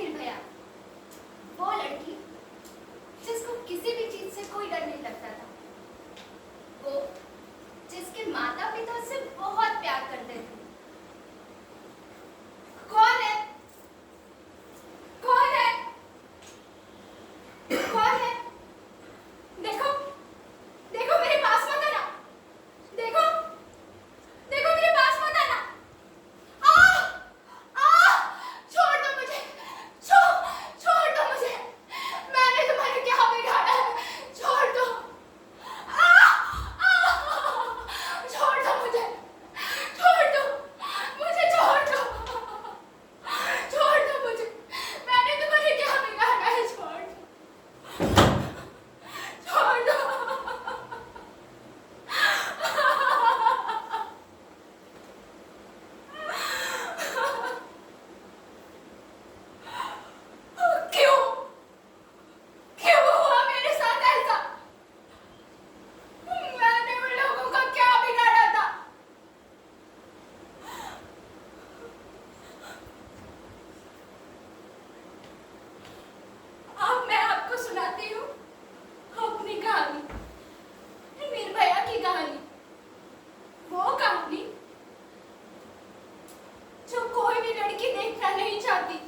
निर्भया, वो लड़की जिसको किसी भी चीज से कोई डर नहीं लगता था, वो जिसके माता पिता उससे बहुत प्यार करते थे। कौन है? कौन है? कौन है? देखो, देखो मेरे पास मत आना। देखो, देखो मेरे पास मत आना। छोड़ दो मुझे, छोड़ दो मुझे। मैंने तुम्हारे क्या बिगाड़ा है? छोड़ दो। छोड़ दो मुझे, छोड़ दो मुझे, छोड़ दो, छोड़ दो मुझे। मैंने तुम्हारे क्या बिगाड़ा है? छोड़ दो, छोड़ दो। क्यों? क्यों हुआ मेरे साथ ऐसा? मैंने उन लोगों का क्या बिगाड़ा था? अब मैं आपको सुनाती हूँ अपनी कहानी, निर्भया की कहानी। वो कहानी जो कोई भी लड़की देखना नहीं चाहती।